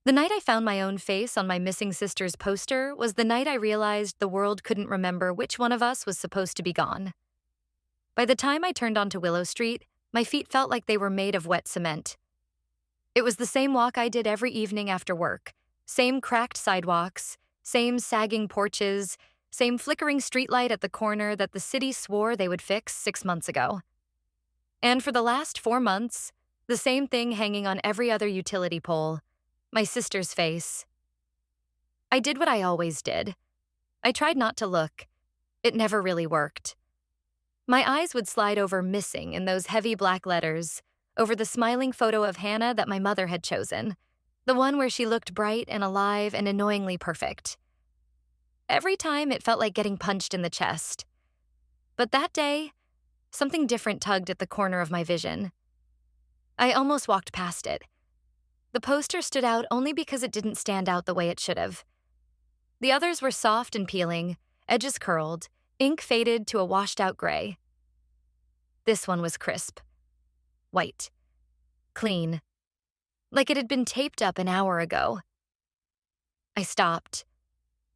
The night I found my own face on my missing sister's poster was the night I realized the world couldn't remember which one of us was supposed to be gone. By the time I turned onto Willow Street, my feet felt like they were made of wet cement. It was the same walk I did every evening after work, same cracked sidewalks, same sagging porches, same flickering streetlight at the corner that the city swore they would fix 6 months ago. And for the last 4 months, the same thing hanging on every other utility pole, my sister's face. I did what I always did. I tried not to look. It never really worked. My eyes would slide over missing in those heavy black letters, over the smiling photo of Hannah that my mother had chosen, the one where she looked bright and alive and annoyingly perfect. Every time it felt like getting punched in the chest. But that day, something different tugged at the corner of my vision. I almost walked past it. The poster stood out only because it didn't stand out the way it should have. The others were soft and peeling, edges curled, ink faded to a washed-out gray. This one was crisp. White. Clean. Like it had been taped up an hour ago. I stopped.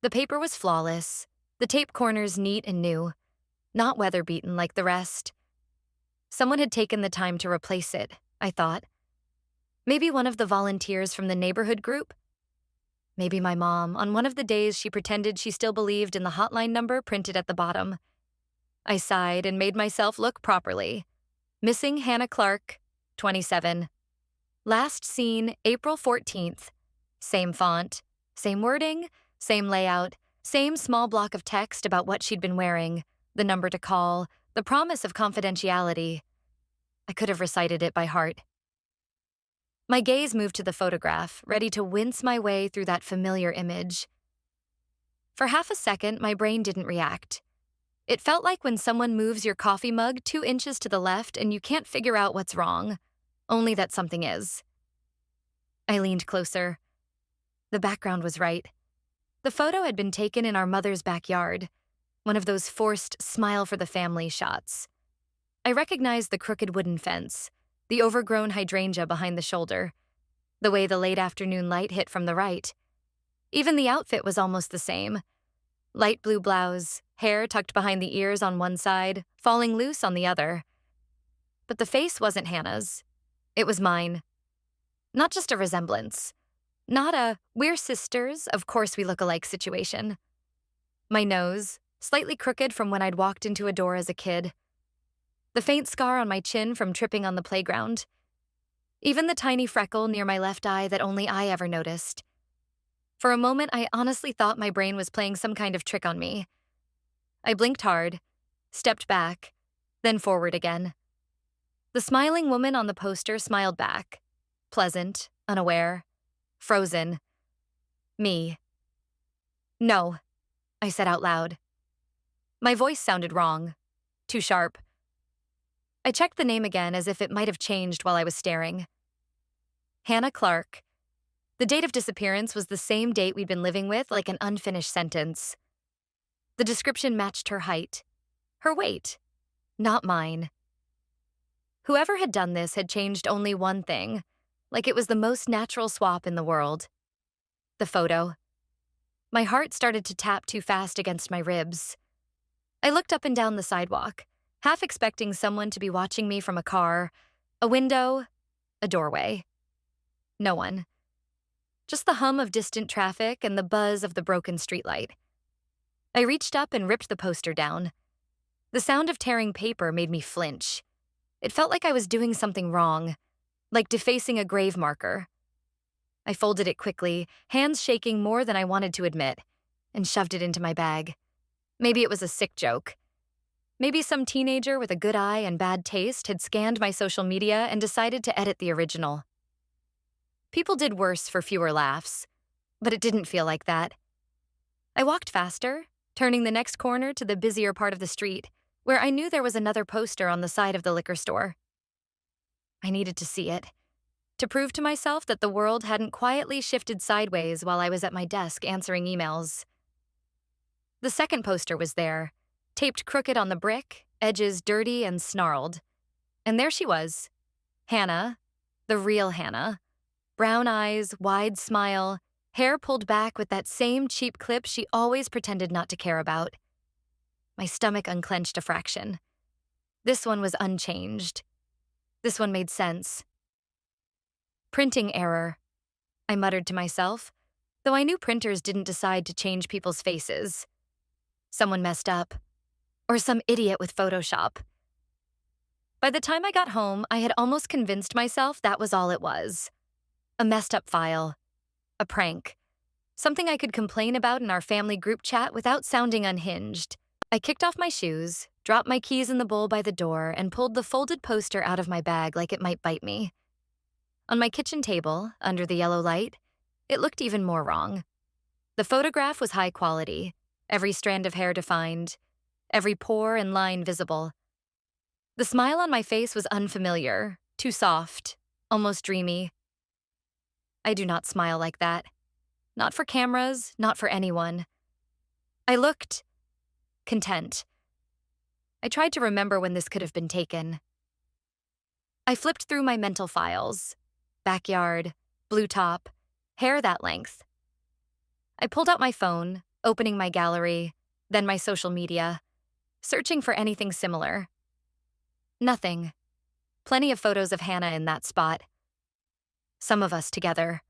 The paper was flawless, the tape corners neat and new, not weather-beaten like the rest. Someone had taken the time to replace it, I thought. Maybe one of the volunteers from the neighborhood group? Maybe my mom, on one of the days she pretended she still believed in the hotline number printed at the bottom. I sighed and made myself look properly. Missing Hannah Clark, 27. Last seen April 14th. Same font, same wording, same layout, same small block of text about what she'd been wearing, the number to call, the promise of confidentiality. I could have recited it by heart. My gaze moved to the photograph, ready to wince my way through that familiar image. For half a second, my brain didn't react. It felt like when someone moves your coffee mug 2 inches to the left and you can't figure out what's wrong, only that something is. I leaned closer. The background was right. The photo had been taken in our mother's backyard, one of those forced smile for the family shots. I recognized the crooked wooden fence, the overgrown hydrangea behind the shoulder, the way the late afternoon light hit from the right. Even the outfit was almost the same. Light blue blouse, hair tucked behind the ears on one side, falling loose on the other. But the face wasn't Hannah's. It was mine. Not just a resemblance. Not a, we're sisters, of course we look alike situation. My nose, slightly crooked from when I'd walked into a door as a kid. The faint scar on my chin from tripping on the playground. Even the tiny freckle near my left eye that only I ever noticed. For a moment, I honestly thought my brain was playing some kind of trick on me. I blinked hard, stepped back, then forward again. The smiling woman on the poster smiled back. Pleasant, unaware, frozen. Me. No, I said out loud. My voice sounded wrong, too sharp. I checked the name again as if it might have changed while I was staring. Hannah Clark. The date of disappearance was the same date we'd been living with, like an unfinished sentence. The description matched her height, her weight, not mine. Whoever had done this had changed only one thing, like it was the most natural swap in the world. The photo. My heart started to tap too fast against my ribs. I looked up and down the sidewalk, half expecting someone to be watching me from a car, a window, a doorway. No one. Just the hum of distant traffic and the buzz of the broken streetlight. I reached up and ripped the poster down. The sound of tearing paper made me flinch. It felt like I was doing something wrong, like defacing a grave marker. I folded it quickly, hands shaking more than I wanted to admit, and shoved it into my bag. Maybe it was a sick joke. Maybe some teenager with a good eye and bad taste had scanned my social media and decided to edit the original. People did worse for fewer laughs, but it didn't feel like that. I walked faster, turning the next corner to the busier part of the street, where I knew there was another poster on the side of the liquor store. I needed to see it, to prove to myself that the world hadn't quietly shifted sideways while I was at my desk answering emails. The second poster was there, taped crooked on the brick, edges dirty and snarled. And there she was, Hannah, the real Hannah, Brown eyes, wide smile, hair pulled back with that same cheap clip she always pretended not to care about. My stomach unclenched a fraction. This one was unchanged. This one made sense. Printing error, I muttered to myself, though I knew printers didn't decide to change people's faces. Someone messed up. Or some idiot with Photoshop. By the time I got home, I had almost convinced myself that was all it was. A messed up file. A prank. Something I could complain about in our family group chat without sounding unhinged. I kicked off my shoes, dropped my keys in the bowl by the door, and pulled the folded poster out of my bag like it might bite me. On my kitchen table, under the yellow light, it looked even more wrong. The photograph was high quality, every strand of hair defined, every pore and line visible. The smile on my face was unfamiliar, too soft, almost dreamy. I do not smile like that. Not for cameras, not for anyone. I looked content. I tried to remember when this could have been taken. I flipped through my mental files. Backyard, blue top, hair that length. I pulled out my phone, opening my gallery, then my social media, searching for anything similar. Nothing. Plenty of photos of Hannah in that spot. Some of us together.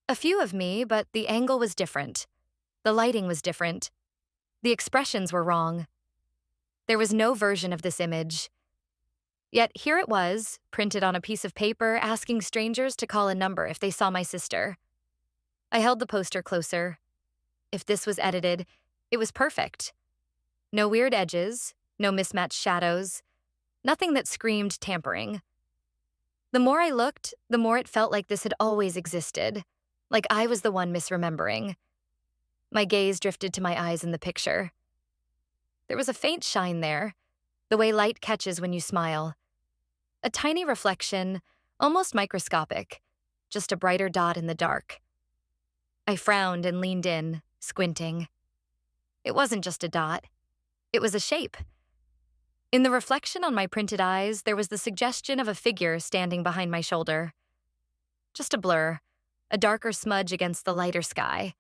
A few of me, but the angle was different. The lighting was different. The expressions were wrong. There was no version of this image. Yet here it was, printed on a piece of paper, asking strangers to call a number if they saw my sister. I held the poster closer. If this was edited, it was perfect. No weird edges, no mismatched shadows, nothing that screamed tampering. The more I looked, the more it felt like this had always existed, like I was the one misremembering. My gaze drifted to my eyes in the picture. There was a faint shine there, the way light catches when you smile. A tiny reflection, almost microscopic, just a brighter dot in the dark. I frowned and leaned in, squinting. It wasn't just a dot. It was a shape. In the reflection on my printed eyes, there was the suggestion of a figure standing behind my shoulder. Just a blur, a darker smudge against the lighter sky.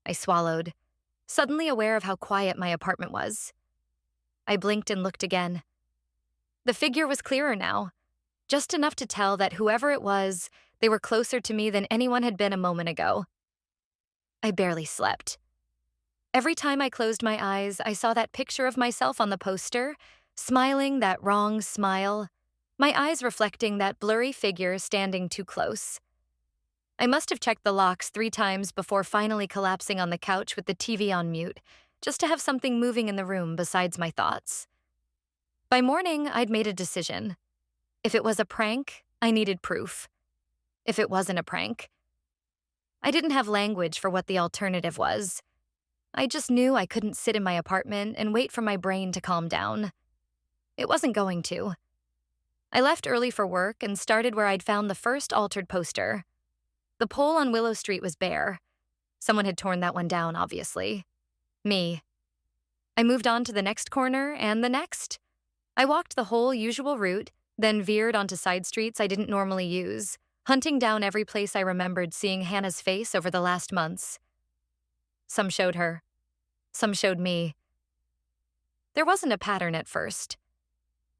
I swallowed, suddenly aware of how quiet my apartment was. I blinked and looked again. The figure was clearer now, just enough to tell that whoever it was, they were closer to me than anyone had been a moment ago. I barely slept. Every time I closed my eyes, I saw that picture of myself on the poster, smiling that wrong smile, my eyes reflecting that blurry figure standing too close. I must have checked the locks 3 times before finally collapsing on the couch with the TV on mute, just to have something moving in the room besides my thoughts. By morning, I'd made a decision. If it was a prank, I needed proof. If it wasn't a prank, I didn't have language for what the alternative was. I just knew I couldn't sit in my apartment and wait for my brain to calm down. It wasn't going to. I left early for work and started where I'd found the first altered poster. The pole on Willow Street was bare. Someone had torn that one down, obviously. Me. I moved on to the next corner and the next. I walked the whole usual route, then veered onto side streets I didn't normally use, hunting down every place I remembered seeing Hannah's face over the last months. Some showed her. Some showed me. There wasn't a pattern at first.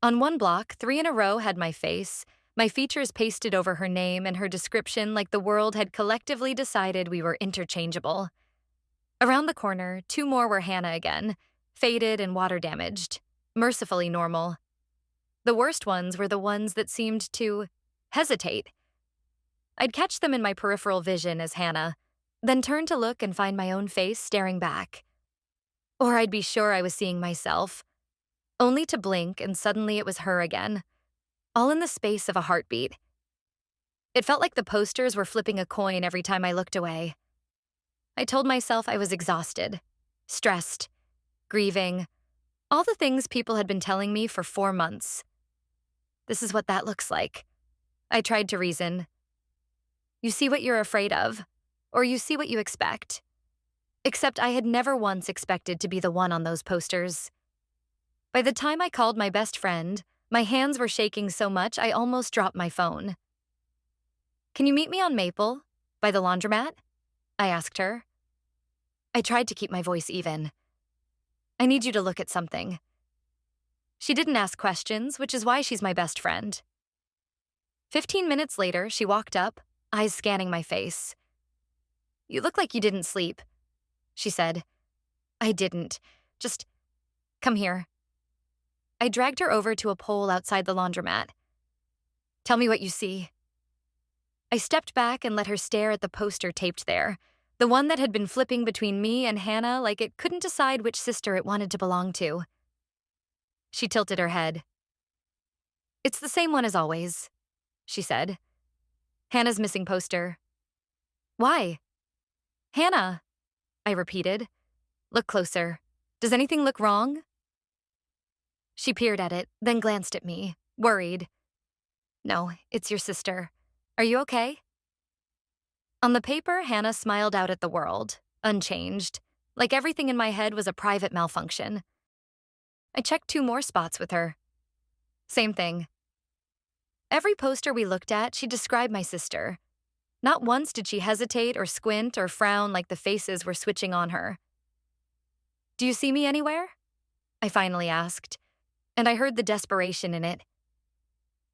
On one block, 3 in a row had my face, my features pasted over her name and her description like the world had collectively decided we were interchangeable. Around the corner, 2 more were Hannah again, faded and water-damaged, mercifully normal. The worst ones were the ones that seemed to hesitate. I'd catch them in my peripheral vision as Hannah, then turn to look and find my own face staring back. Or I'd be sure I was seeing myself, only to blink and suddenly it was her again, all in the space of a heartbeat. It felt like the posters were flipping a coin every time I looked away. I told myself I was exhausted, stressed, grieving, all the things people had been telling me for 4 months. This is what that looks like. I tried to reason. You see what you're afraid of, or you see what you expect. Except I had never once expected to be the one on those posters. By the time I called my best friend, my hands were shaking so much I almost dropped my phone. Can you meet me on Maple, by the laundromat? I asked her. I tried to keep my voice even. I need you to look at something. She didn't ask questions, which is why she's my best friend. 15 minutes later, she walked up, eyes scanning my face. You look like you didn't sleep, she said. I didn't. Just come here. I dragged her over to a pole outside the laundromat. Tell me what you see. I stepped back and let her stare at the poster taped there, the one that had been flipping between me and Hannah like it couldn't decide which sister it wanted to belong to. She tilted her head. It's the same one as always, she said. Hannah's missing poster. Why? Hannah, I repeated. Look closer. Does anything look wrong? She peered at it, then glanced at me, worried. No, it's your sister. Are you okay? On the paper, Hannah smiled out at the world, unchanged, like everything in my head was a private malfunction. I checked 2 more spots with her. Same thing. Every poster we looked at, she described my sister. Not once did she hesitate or squint or frown like the faces were switching on her. Do you see me anywhere? I finally asked, and I heard the desperation in it.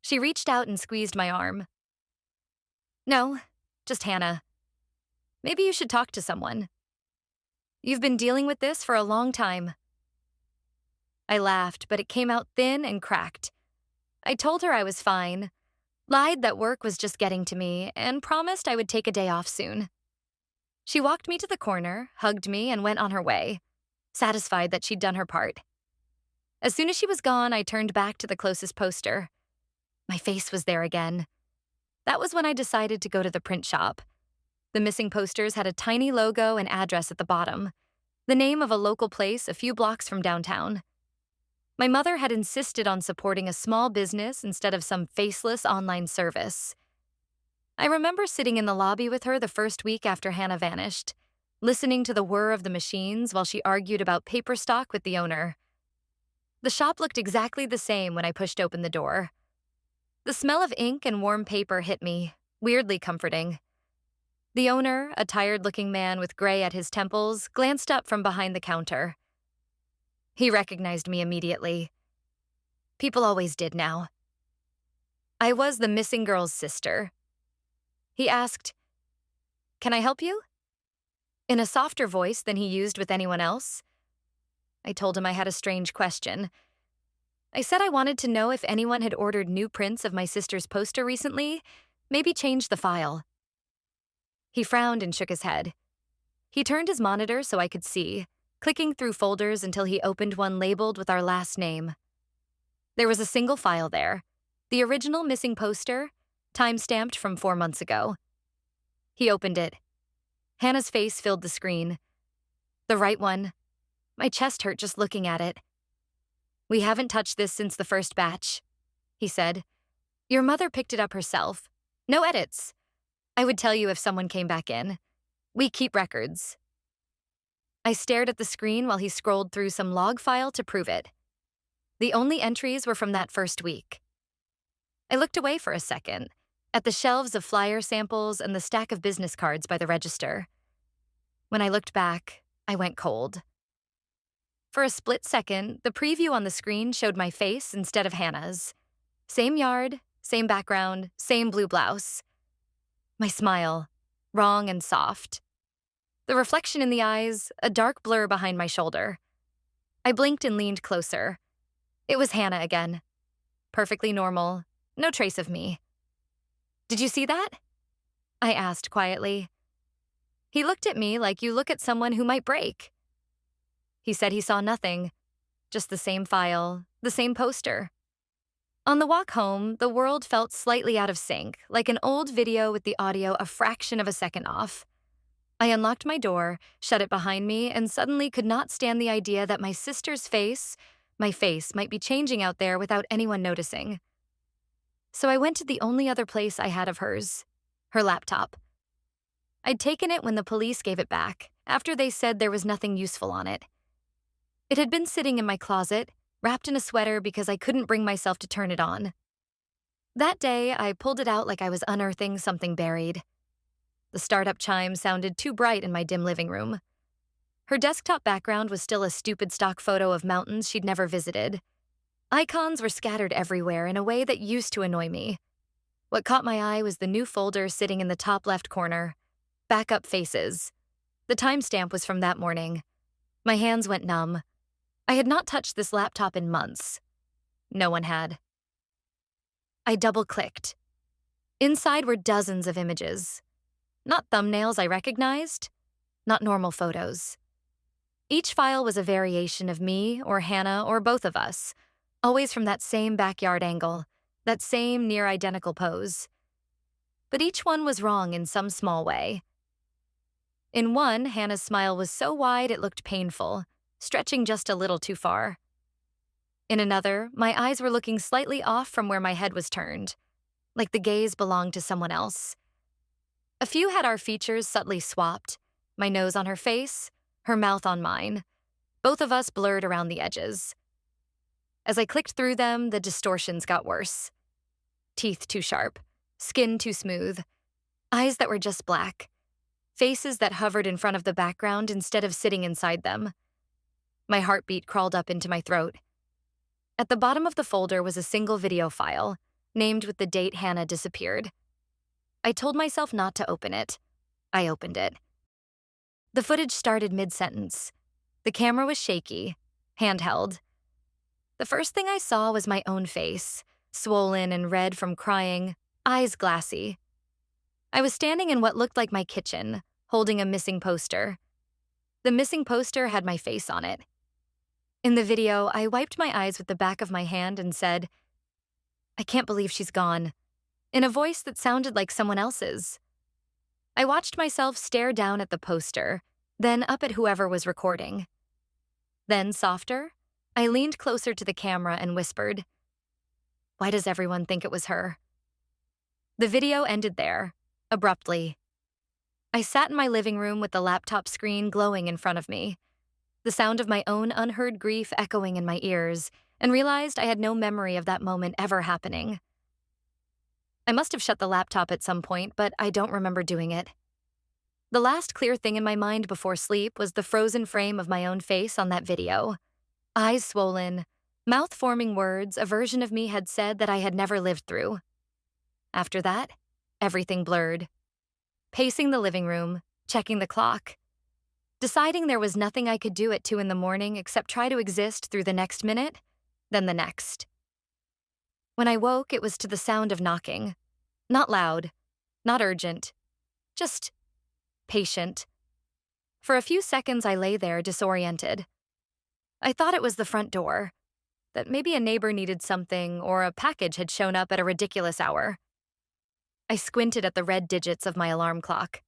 She reached out and squeezed my arm. No, just Hannah. Maybe you should talk to someone. You've been dealing with this for a long time. I laughed, but it came out thin and cracked. I told her I was fine, lied that work was just getting to me, and promised I would take a day off soon. She walked me to the corner, hugged me, and went on her way, satisfied that she'd done her part. As soon as she was gone, I turned back to the closest poster. My face was there again. That was when I decided to go to the print shop. The missing posters had a tiny logo and address at the bottom, the name of a local place a few blocks from downtown. My mother had insisted on supporting a small business instead of some faceless online service. I remember sitting in the lobby with her the first week after Hannah vanished, listening to the whir of the machines while she argued about paper stock with the owner. The shop looked exactly the same when I pushed open the door. The smell of ink and warm paper hit me, weirdly comforting. The owner, a tired-looking man with gray at his temples, glanced up from behind the counter. He recognized me immediately. People always did now. I was the missing girl's sister. He asked, "Can I help you?" In a softer voice than he used with anyone else. I told him I had a strange question. I said I wanted to know if anyone had ordered new prints of my sister's poster recently, maybe change the file. He frowned and shook his head. He turned his monitor so I could see, clicking through folders until he opened one labeled with our last name. There was a single file there, the original missing poster, time-stamped from 4 months ago. He opened it. Hannah's face filled the screen. The right one. My chest hurt just looking at it. We haven't touched this since the first batch, he said. Your mother picked it up herself. No edits. I would tell you if someone came back in. We keep records. I stared at the screen while he scrolled through some log file to prove it. The only entries were from that first week. I looked away for a second, at the shelves of flyer samples and the stack of business cards by the register. When I looked back, I went cold. For a split second, the preview on the screen showed my face instead of Hannah's. Same yard, same background, same blue blouse. My smile, wrong and soft. The reflection in the eyes, a dark blur behind my shoulder. I blinked and leaned closer. It was Hannah again. Perfectly normal, no trace of me. Did you see that? I asked quietly. He looked at me like you look at someone who might break. He said he saw nothing, just the same file, the same poster. On the walk home, the world felt slightly out of sync, like an old video with the audio a fraction of a second off. I unlocked my door, shut it behind me, and suddenly could not stand the idea that my sister's face, my face, might be changing out there without anyone noticing. So I went to the only other place I had of hers, her laptop. I'd taken it when the police gave it back, after they said there was nothing useful on it. It had been sitting in my closet, wrapped in a sweater because I couldn't bring myself to turn it on. That day, I pulled it out like I was unearthing something buried. The startup chime sounded too bright in my dim living room. Her desktop background was still a stupid stock photo of mountains she'd never visited. Icons were scattered everywhere in a way that used to annoy me. What caught my eye was the new folder sitting in the top left corner. Backup faces. The timestamp was from that morning. My hands went numb. I had not touched this laptop in months. No one had. I double-clicked. Inside were dozens of images. Not thumbnails I recognized, not normal photos. Each file was a variation of me or Hannah or both of us, always from that same backyard angle, that same near-identical pose. But each one was wrong in some small way. In one, Hannah's smile was so wide it looked painful, stretching just a little too far. In another, my eyes were looking slightly off from where my head was turned, like the gaze belonged to someone else. A few had our features subtly swapped, my nose on her face, her mouth on mine, both of us blurred around the edges. As I clicked through them, the distortions got worse. Teeth too sharp, skin too smooth, eyes that were just black, faces that hovered in front of the background instead of sitting inside them. My heartbeat crawled up into my throat. At the bottom of the folder was a single video file, named with the date Hannah disappeared. I told myself not to open it. I opened it. The footage started mid-sentence. The camera was shaky, handheld. The first thing I saw was my own face, swollen and red from crying, eyes glassy. I was standing in what looked like my kitchen, holding a missing poster. The missing poster had my face on it. In the video, I wiped my eyes with the back of my hand and said, "I can't believe she's gone," in a voice that sounded like someone else's. I watched myself stare down at the poster, then up at whoever was recording. Then, softer, I leaned closer to the camera and whispered, "Why does everyone think it was her?" The video ended there, abruptly. I sat in my living room with the laptop screen glowing in front of me, the sound of my own unheard grief echoing in my ears, and realized I had no memory of that moment ever happening. I must have shut the laptop at some point, but I don't remember doing it. The last clear thing in my mind before sleep was the frozen frame of my own face on that video. Eyes swollen, mouth forming words a version of me had said that I had never lived through. After that, everything blurred. Pacing the living room, checking the clock, deciding there was nothing I could do at 2 a.m. except try to exist through the next minute, then the next. When I woke, it was to the sound of knocking. Not loud, not urgent, just patient. For a few seconds, I lay there disoriented. I thought it was the front door, that maybe a neighbor needed something or a package had shown up at a ridiculous hour. I squinted at the red digits of my alarm clock.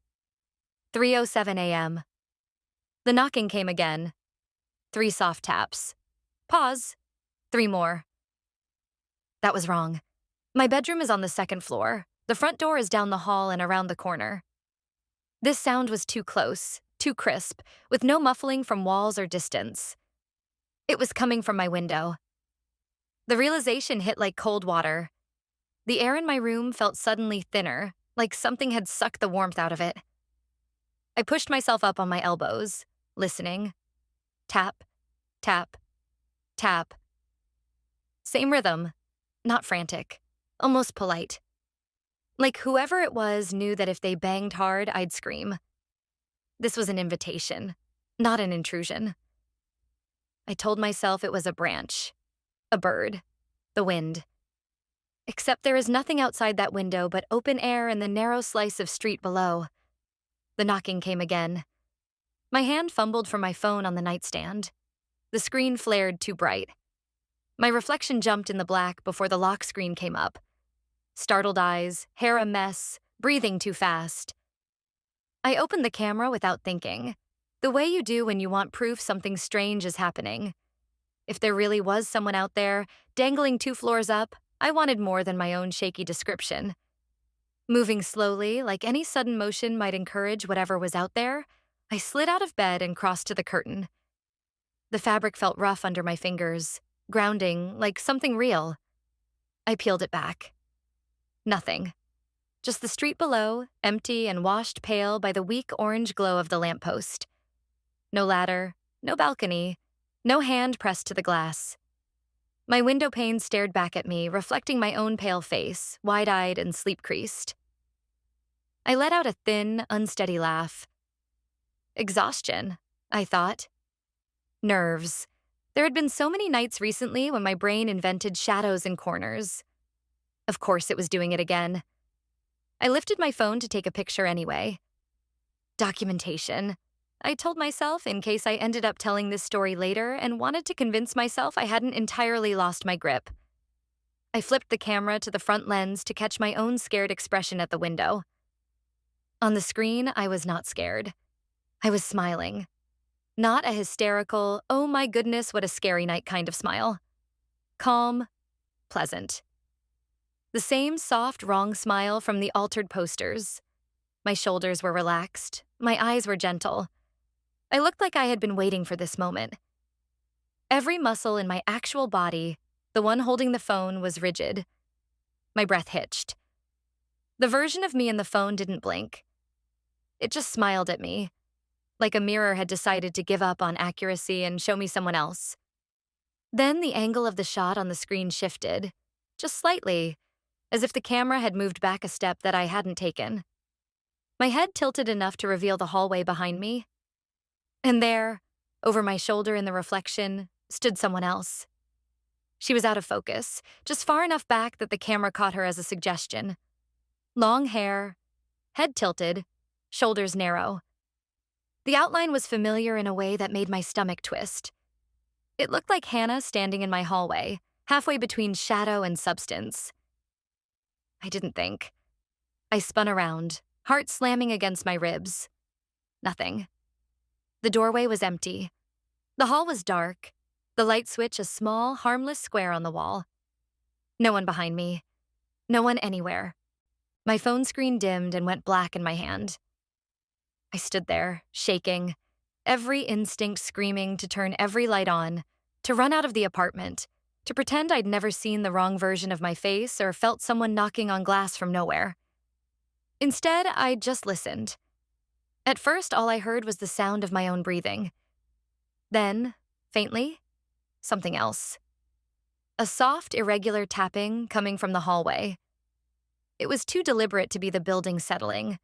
3:07 a.m. The knocking came again. 3 soft taps. Pause. 3 more. That was wrong. My bedroom is on the 2nd floor. The front door is down the hall and around the corner. This sound was too close, too crisp, with no muffling from walls or distance. It was coming from my window. The realization hit like cold water. The air in my room felt suddenly thinner, like something had sucked the warmth out of it. I pushed myself up on my elbows, listening. Tap, tap, tap. Same rhythm, not frantic, almost polite. Like whoever it was knew that if they banged hard, I'd scream. This was an invitation, not an intrusion. I told myself it was a branch, a bird, the wind. Except there is nothing outside that window but open air and the narrow slice of street below. The knocking came again. My hand fumbled for my phone on the nightstand. The screen flared too bright. My reflection jumped in the black before the lock screen came up. Startled eyes, hair a mess, breathing too fast. I opened the camera without thinking, the way you do when you want proof something strange is happening. If there really was someone out there, dangling 2 floors up, I wanted more than my own shaky description. Moving slowly, like any sudden motion might encourage whatever was out there, I slid out of bed and crossed to the curtain. The fabric felt rough under my fingers, grounding, like something real. I peeled it back. Nothing. Just the street below, empty and washed pale by the weak orange glow of the lamppost. No ladder, no balcony, no hand pressed to the glass. My window pane stared back at me, reflecting my own pale face, wide-eyed and sleep-creased. I let out a thin, unsteady laugh. Exhaustion, I thought. Nerves. There had been so many nights recently when my brain invented shadows and corners. Of course it was doing it again. I lifted my phone to take a picture anyway. Documentation, I told myself in case I ended up telling this story later and wanted to convince myself I hadn't entirely lost my grip. I flipped the camera to the front lens to catch my own scared expression at the window. On the screen, I was not scared. I was smiling. Not a hysterical, oh my goodness, what a scary night kind of smile. Calm, pleasant. The same soft, wrong smile from the altered posters. My shoulders were relaxed. My eyes were gentle. I looked like I had been waiting for this moment. Every muscle in my actual body, the one holding the phone, was rigid. My breath hitched. The version of me in the phone didn't blink. It just smiled at me, like a mirror had decided to give up on accuracy and show me someone else. Then the angle of the shot on the screen shifted, just slightly, as if the camera had moved back a step that I hadn't taken. My head tilted enough to reveal the hallway behind me. And there, over my shoulder in the reflection, stood someone else. She was out of focus, just far enough back that the camera caught her as a suggestion. Long hair, head tilted, shoulders narrow. The outline was familiar in a way that made my stomach twist. It looked like Hannah standing in my hallway, halfway between shadow and substance. I didn't think. I spun around, heart slamming against my ribs. Nothing. The doorway was empty. The hall was dark, the light switch a small, harmless square on the wall. No one behind me. No one anywhere. My phone screen dimmed and went black in my hand. I stood there, shaking, every instinct screaming to turn every light on, to run out of the apartment, to pretend I'd never seen the wrong version of my face or felt someone knocking on glass from nowhere. Instead, I just listened. At first, all I heard was the sound of my own breathing. Then, faintly, something else. A soft, irregular tapping coming from the hallway. It was too deliberate to be the building settling,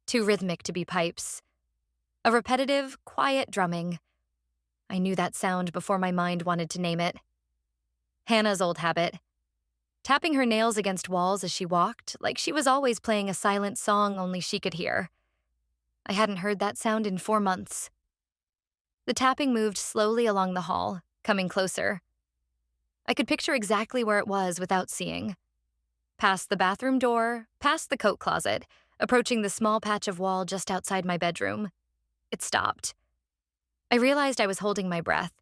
too rhythmic to be pipes. A repetitive, quiet drumming. I knew that sound before my mind wanted to name it. Hannah's old habit. Tapping her nails against walls as she walked, like she was always playing a silent song only she could hear. I hadn't heard that sound in 4 months. The tapping moved slowly along the hall, coming closer. I could picture exactly where it was without seeing. Past the bathroom door, past the coat closet, approaching the small patch of wall just outside my bedroom. It stopped. I realized I was holding my breath.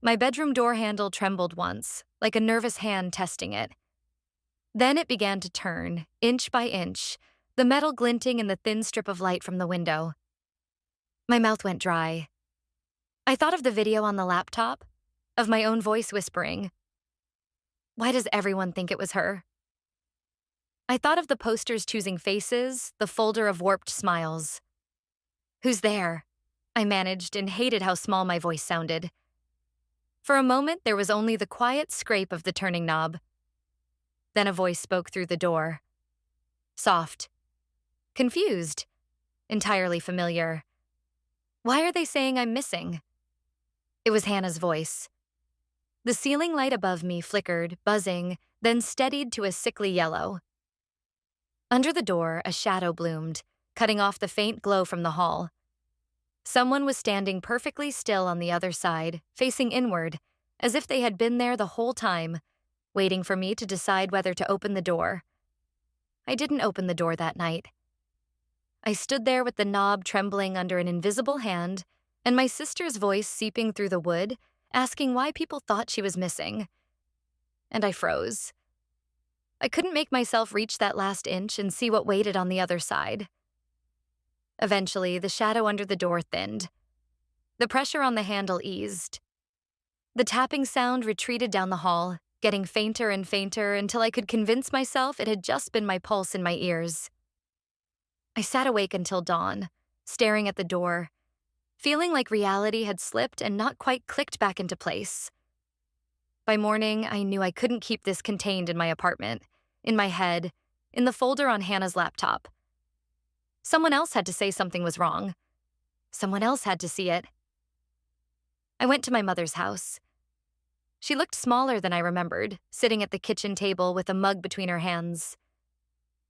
My bedroom door handle trembled once, like a nervous hand testing it. Then it began to turn, inch by inch, the metal glinting in the thin strip of light from the window. My mouth went dry. I thought of the video on the laptop, of my own voice whispering, "Why does everyone think it was her?" I thought of the posters choosing faces, the folder of warped smiles. "Who's there?" I managed and hated how small my voice sounded. For a moment, there was only the quiet scrape of the turning knob. Then a voice spoke through the door. Soft. Confused. Entirely familiar. Why are they saying I'm missing? It was Hannah's voice. The ceiling light above me flickered, buzzing, then steadied to a sickly yellow. Under the door, a shadow bloomed, cutting off the faint glow from the hall. Someone was standing perfectly still on the other side, facing inward, as if they had been there the whole time, waiting for me to decide whether to open the door. I didn't open the door that night. I stood there with the knob trembling under an invisible hand, and my sister's voice seeping through the wood, asking why people thought she was missing. And I froze. I couldn't make myself reach that last inch and see what waited on the other side. Eventually, the shadow under the door thinned. The pressure on the handle eased. The tapping sound retreated down the hall, getting fainter and fainter until I could convince myself it had just been my pulse in my ears. I sat awake until dawn, staring at the door, feeling like reality had slipped and not quite clicked back into place. By morning, I knew I couldn't keep this contained in my apartment, in my head, in the folder on Hannah's laptop. Someone else had to say something was wrong. Someone else had to see it. I went to my mother's house. She looked smaller than I remembered, sitting at the kitchen table with a mug between her hands.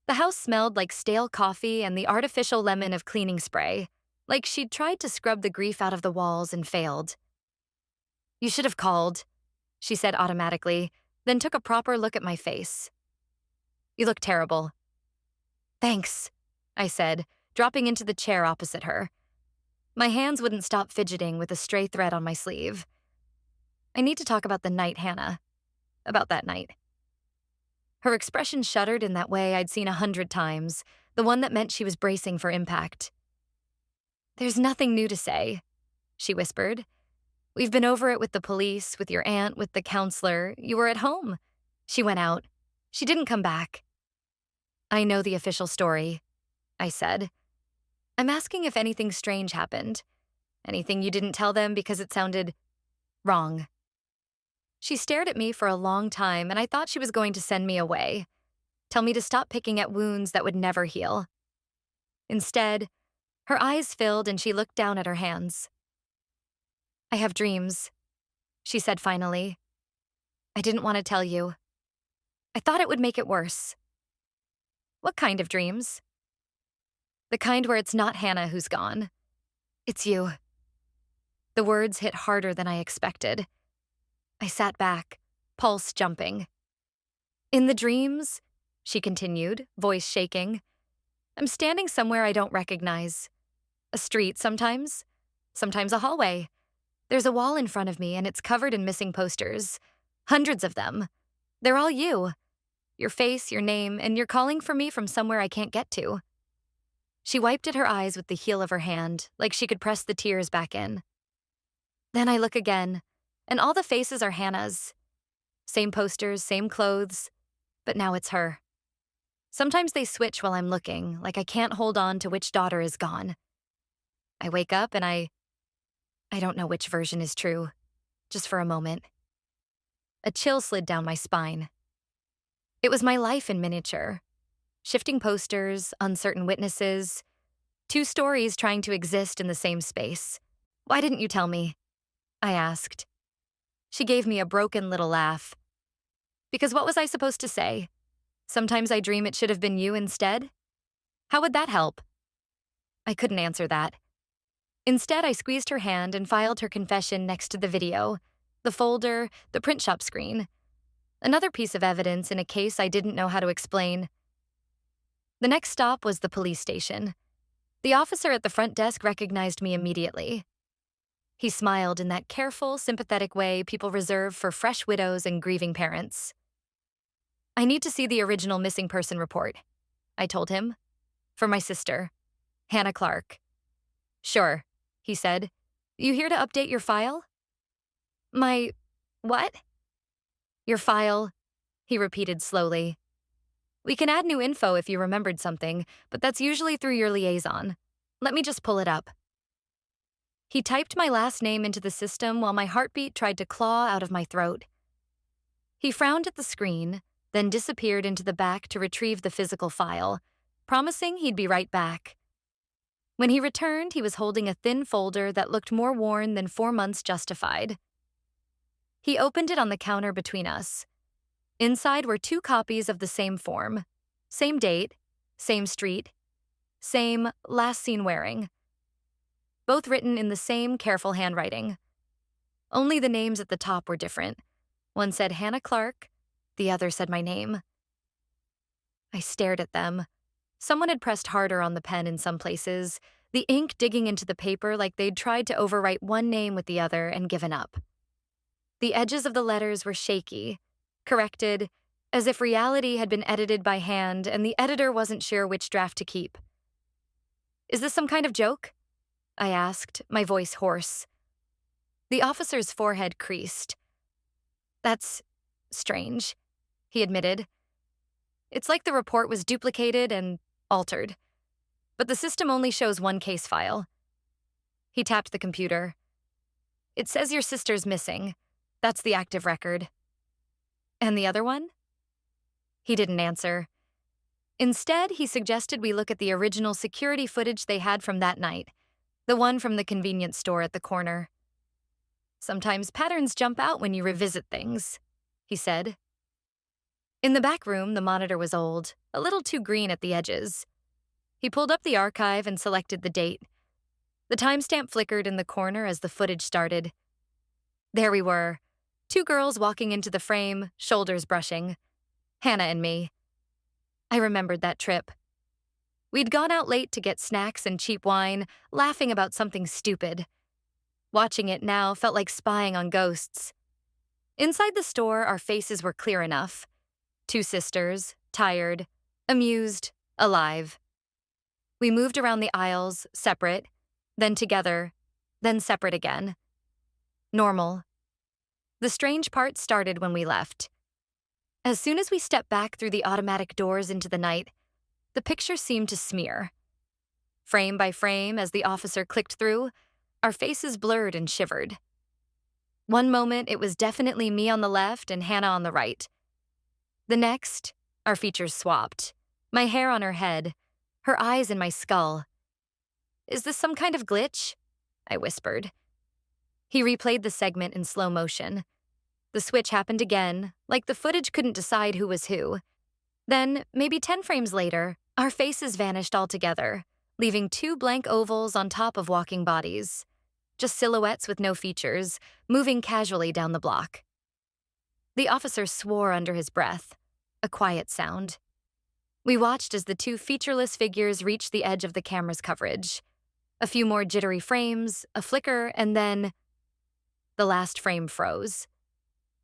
The house smelled like stale coffee and the artificial lemon of cleaning spray, like she'd tried to scrub the grief out of the walls and failed. "You should have called," she said automatically, then took a proper look at my face. "You look terrible." "Thanks," I said, dropping into the chair opposite her. My hands wouldn't stop fidgeting with a stray thread on my sleeve. "I need to talk about the night, Hannah. About that night." Her expression shuddered in that way I'd seen 100 times, the one that meant she was bracing for impact. "There's nothing new to say," she whispered. "We've been over it with the police, with your aunt, with the counselor. You were at home. She went out. She didn't come back." "I know the official story," I said. "I'm asking if anything strange happened. Anything you didn't tell them because it sounded wrong." She stared at me for a long time, and I thought she was going to send me away, tell me to stop picking at wounds that would never heal. Instead, her eyes filled and she looked down at her hands. "I have dreams," she said finally. "I didn't want to tell you. I thought it would make it worse." "What kind of dreams?" "The kind where it's not Hannah who's gone. It's you." The words hit harder than I expected. I sat back, pulse jumping. "In the dreams," she continued, voice shaking, "I'm standing somewhere I don't recognize. A street sometimes a hallway. There's a wall in front of me and it's covered in missing posters. Hundreds of them. They're all you. Your face, your name, and you're calling for me from somewhere I can't get to." She wiped at her eyes with the heel of her hand, like she could press the tears back in. "Then I look again, and all the faces are Hannah's. Same posters, same clothes, but now it's her. Sometimes they switch while I'm looking, like I can't hold on to which daughter is gone. I wake up and I don't know which version is true, just for a moment." A chill slid down my spine. It was my life in miniature. Shifting posters, uncertain witnesses, two stories trying to exist in the same space. "Why didn't you tell me?" I asked. She gave me a broken little laugh. "Because what was I supposed to say? Sometimes I dream it should have been you instead? How would that help?" I couldn't answer that. Instead, I squeezed her hand and filed her confession next to the video, the folder, the print shop screen. Another piece of evidence in a case I didn't know how to explain. The next stop was the police station. The officer at the front desk recognized me immediately. He smiled in that careful, sympathetic way people reserve for fresh widows and grieving parents. "I need to see the original missing person report," I told him. "For my sister, Hannah Clark." "Sure," he said. "You here to update your file?" "My what?" "Your file," he repeated slowly. "We can add new info if you remembered something, but that's usually through your liaison. Let me just pull it up." He typed my last name into the system while my heartbeat tried to claw out of my throat. He frowned at the screen, then disappeared into the back to retrieve the physical file, promising he'd be right back. When he returned, he was holding a thin folder that looked more worn than 4 months justified. He opened it on the counter between us. Inside were 2 copies of the same form, same date, same street, same last seen wearing. Both written in the same careful handwriting. Only the names at the top were different. One said Hannah Clark, the other said my name. I stared at them. Someone had pressed harder on the pen in some places, the ink digging into the paper like they'd tried to overwrite one name with the other and given up. The edges of the letters were shaky, corrected, as if reality had been edited by hand and the editor wasn't sure which draft to keep. "Is this some kind of joke?" I asked, my voice hoarse. The officer's forehead creased. That's Strange, he admitted. It's like the report was duplicated and altered, but the system only shows one case file. He tapped the computer. It says your sister's missing. That's the active record. And the other one? He didn't answer. Instead, he suggested we look at the original security footage they had from that night, the one from the convenience store at the corner. Sometimes patterns jump out when you revisit things, he said. In the back room, the monitor was old, a little too green at the edges. He pulled up the archive and selected the date. The timestamp flickered in the corner as the footage started. There we were, 2 girls walking into the frame, shoulders brushing. Hannah and me. I remembered that trip. We'd gone out late to get snacks and cheap wine, laughing about something stupid. Watching it now felt like spying on ghosts. Inside the store, our faces were clear enough. 2 sisters, tired, amused, alive. We moved around the aisles, separate, then together, then separate again. Normal. The strange part started when we left. As soon as we stepped back through the automatic doors into the night, the picture seemed to smear. Frame by frame, as the officer clicked through, our faces blurred and shivered. One moment, it was definitely me on the left and Hannah on the right. The next, our features swapped. My hair on her head, her eyes in my skull. Is this some kind of glitch? I whispered. He replayed the segment in slow motion. The switch happened again, like the footage couldn't decide who was who. Then, maybe 10 frames later, our faces vanished altogether, leaving 2 blank ovals on top of walking bodies. Just silhouettes with no features, moving casually down the block. The officer swore under his breath, a quiet sound. We watched as the 2 featureless figures reached the edge of the camera's coverage. A few more jittery frames, a flicker, and then the last frame froze.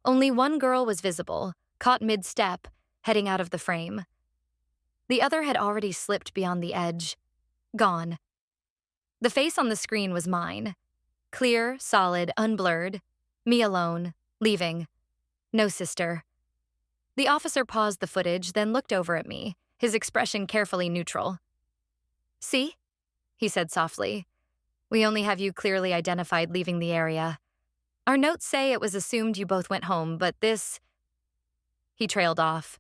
Only one girl was visible, caught mid-step, heading out of the frame. The other had already slipped beyond the edge. Gone. The face on the screen was mine. Clear, solid, unblurred. Me alone, leaving. No sister. The officer paused the footage, then looked over at me, his expression carefully neutral. See? He said softly. We only have you clearly identified leaving the area. Our notes say it was assumed you both went home, but this... He trailed off.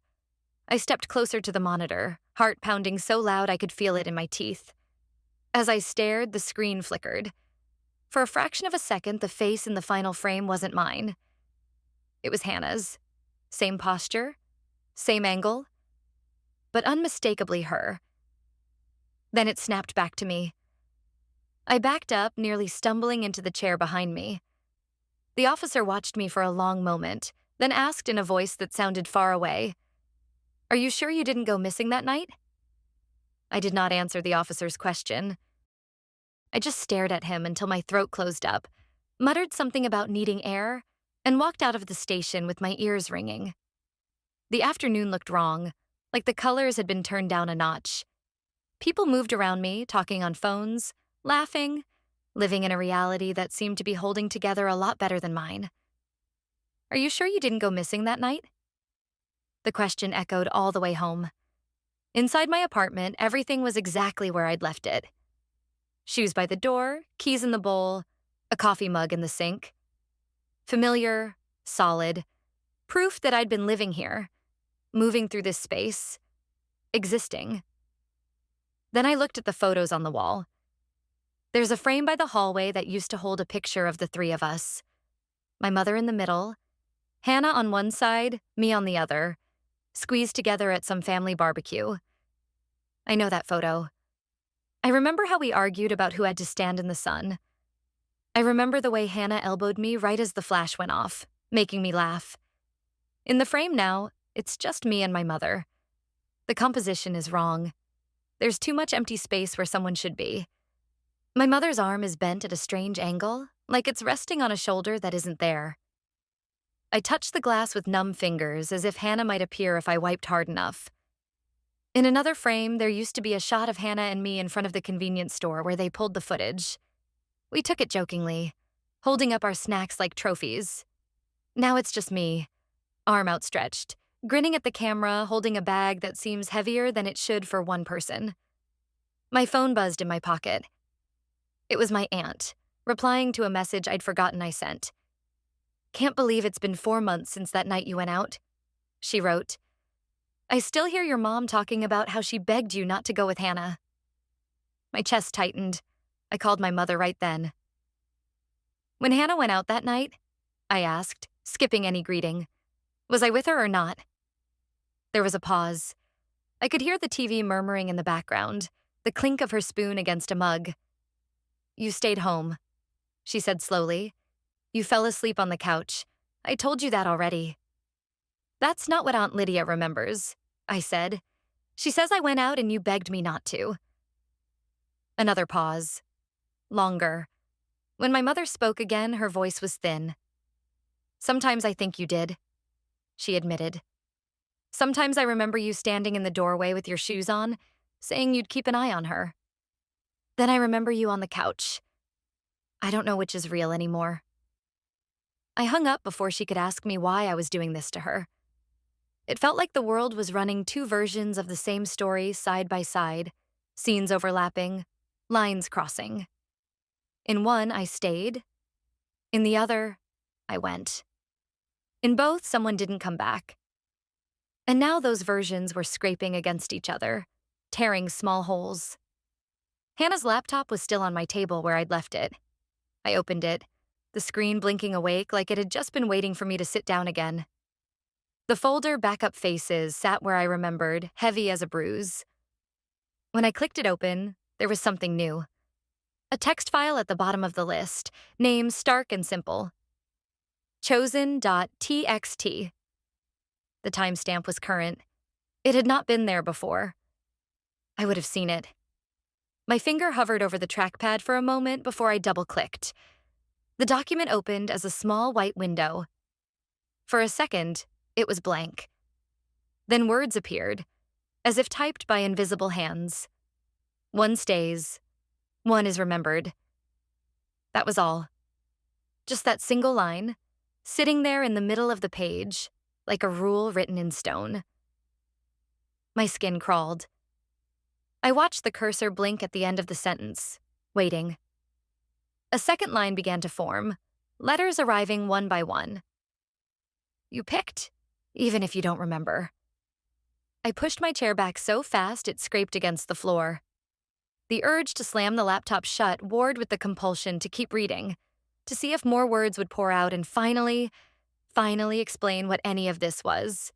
I stepped closer to the monitor, heart pounding so loud I could feel it in my teeth. As I stared, the screen flickered. For a fraction of a second, the face in the final frame wasn't mine. It was Hannah's. Same posture, same angle, but unmistakably her. Then it snapped back to me. I backed up, nearly stumbling into the chair behind me. The officer watched me for a long moment, then asked in a voice that sounded far away, "Are you sure you didn't go missing that night?" I did not answer the officer's question. I just stared at him until my throat closed up, muttered something about needing air, and walked out of the station with my ears ringing. The afternoon looked wrong, like the colors had been turned down a notch. People moved around me, talking on phones, laughing, living in a reality that seemed to be holding together a lot better than mine. Are you sure you didn't go missing that night? The question echoed all the way home. Inside my apartment, everything was exactly where I'd left it. Shoes by the door, keys in the bowl, a coffee mug in the sink. Familiar, solid, proof that I'd been living here, moving through this space, existing. Then I looked at the photos on the wall. There's a frame by the hallway that used to hold a picture of the 3 of us. My mother in the middle, Hannah on one side, me on the other, squeezed together at some family barbecue. I know that photo. I remember how we argued about who had to stand in the sun. I remember the way Hannah elbowed me right as the flash went off, making me laugh. In the frame now, it's just me and my mother. The composition is wrong. There's too much empty space where someone should be. My mother's arm is bent at a strange angle, like it's resting on a shoulder that isn't there. I touched the glass with numb fingers, as if Hannah might appear if I wiped hard enough. In another frame, there used to be a shot of Hannah and me in front of the convenience store where they pulled the footage. We took it jokingly, holding up our snacks like trophies. Now it's just me, arm outstretched, grinning at the camera, holding a bag that seems heavier than it should for one person. My phone buzzed in my pocket. It was my aunt, replying to a message I'd forgotten I sent. "Can't believe it's been 4 months since that night you went out," she wrote. "I still hear your mom talking about how she begged you not to go with Hannah." My chest tightened. I called my mother right then. "When Hannah went out that night," I asked, skipping any greeting, "was I with her or not?" There was a pause. I could hear the TV murmuring in the background, the clink of her spoon against a mug. "You stayed home," she said slowly. "You fell asleep on the couch. I told you that already." "That's not what Aunt Lydia remembers," I said. "She says I went out and you begged me not to." Another pause. Longer. When my mother spoke again, her voice was thin. "Sometimes I think you did," she admitted. "Sometimes I remember you standing in the doorway with your shoes on, saying you'd keep an eye on her. Then I remember you on the couch. I don't know which is real anymore." I hung up before she could ask me why I was doing this to her. It felt like the world was running two versions of the same story side by side, scenes overlapping, lines crossing. In one, I stayed. In the other, I went. In both, someone didn't come back. And now those versions were scraping against each other, tearing small holes. Hannah's laptop was still on my table where I'd left it. I opened it, the screen blinking awake like it had just been waiting for me to sit down again. The folder Backup Faces sat where I remembered, heavy as a bruise. When I clicked it open, there was something new. A text file at the bottom of the list, name stark and simple. Chosen.txt. The timestamp was current. It had not been there before. I would have seen it. My finger hovered over the trackpad for a moment before I double-clicked. The document opened as a small white window. For a second, it was blank. Then words appeared, as if typed by invisible hands. "One stays. One is remembered." That was all. Just that single line, sitting there in the middle of the page, like a rule written in stone. My skin crawled. I watched the cursor blink at the end of the sentence, waiting. A second line began to form, letters arriving one by one. "You picked, even if you don't remember." I pushed my chair back so fast it scraped against the floor. The urge to slam the laptop shut warred with the compulsion to keep reading, to see if more words would pour out and finally explain what any of this was.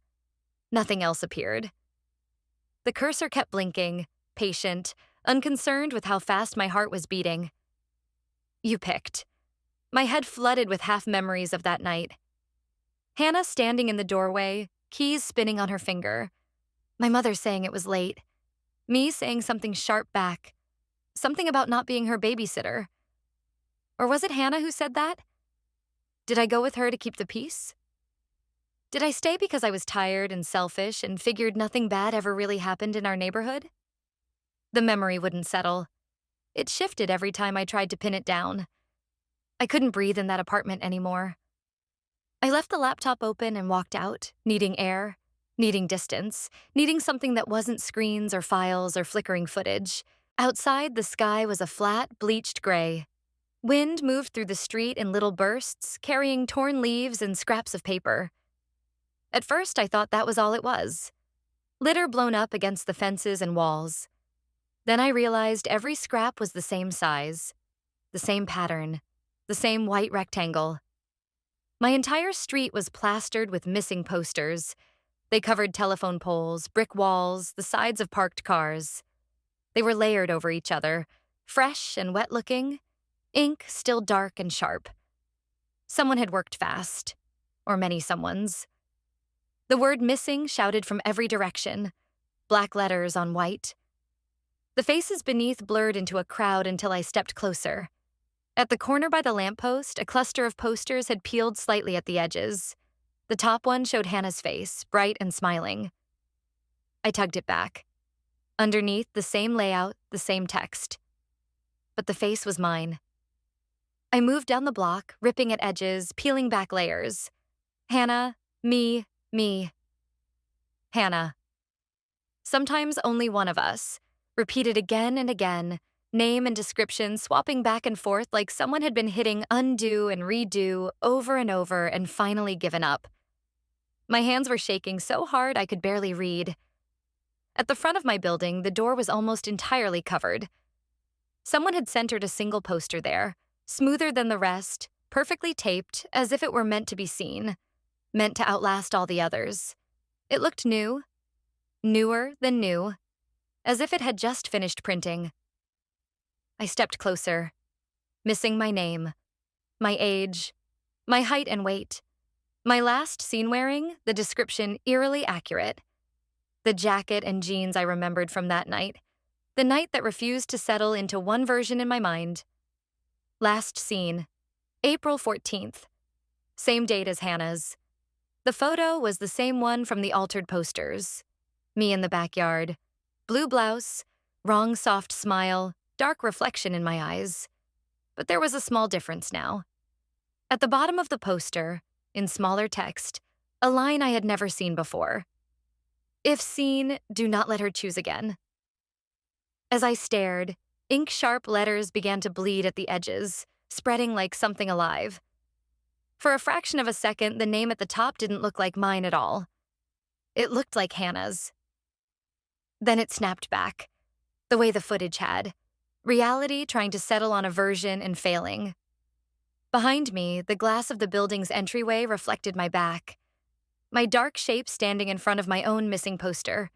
Nothing else appeared. The cursor kept blinking, patient, unconcerned with how fast my heart was beating. "You picked." My head flooded with half-memories of that night. Hannah standing in the doorway, keys spinning on her finger. My mother saying it was late. Me saying something sharp back. Something about not being her babysitter. Or was it Hannah who said that? Did I go with her to keep the peace? Did I stay because I was tired and selfish and figured nothing bad ever really happened in our neighborhood? The memory wouldn't settle. It shifted every time I tried to pin it down. I couldn't breathe in that apartment anymore. I left the laptop open and walked out, needing air, needing distance, needing something that wasn't screens or files or flickering footage. Outside, the sky was a flat, bleached gray. Wind moved through the street in little bursts, carrying torn leaves and scraps of paper. At first, I thought that was all it was. Litter blown up against the fences and walls. Then I realized every scrap was the same size, the same pattern, the same white rectangle. My entire street was plastered with missing posters. They covered telephone poles, brick walls, the sides of parked cars. They were layered over each other, fresh and wet-looking, ink still dark and sharp. Someone had worked fast, or many someones. The word missing shouted from every direction, black letters on white. The faces beneath blurred into a crowd until I stepped closer. At the corner by the lamppost, a cluster of posters had peeled slightly at the edges. The top one showed Hannah's face, bright and smiling. I tugged it back. Underneath, the same layout, the same text. But the face was mine. I moved down the block, ripping at edges, peeling back layers. Hannah, me, Me, Hannah. Sometimes only one of us. Repeated again and again, name and description swapping back and forth like someone had been hitting undo and redo over and over and finally given up. My hands were shaking so hard I could barely read. At the front of my building, the door was almost entirely covered. Someone had centered a single poster there, smoother than the rest, perfectly taped, as if it were meant to be seen, meant to outlast all the others. It looked new, newer than new, as if it had just finished printing. I stepped closer, missing my name, my age, my height and weight. My last seen wearing, the description eerily accurate. The jacket and jeans I remembered from that night, the night that refused to settle into one version in my mind. Last seen, April 14th, same date as Hannah's. The photo was the same one from the altered posters. Me in the backyard, blue blouse, wrong soft smile, dark reflection in my eyes. But there was a small difference now. At the bottom of the poster, in smaller text, a line I had never seen before. If seen, do not let her choose again. As I stared, ink-sharp letters began to bleed at the edges, spreading like something alive. For a fraction of a second, the name at the top didn't look like mine at all. It looked like Hannah's. Then it snapped back, the way the footage had. Reality trying to settle on a version and failing. Behind me, the glass of the building's entryway reflected my back, my dark shape standing in front of my own missing poster.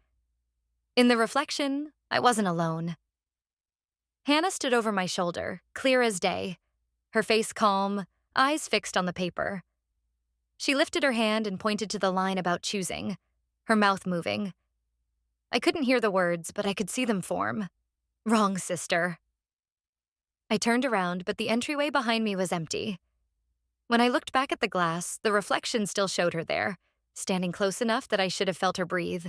In the reflection, I wasn't alone. Hannah stood over my shoulder, clear as day, her face calm, eyes fixed on the paper. She lifted her hand and pointed to the line about choosing, her mouth moving. I couldn't hear the words, but I could see them form. Wrong, sister. I turned around, but the entryway behind me was empty. When I looked back at the glass, the reflection still showed her there, standing close enough that I should have felt her breathe.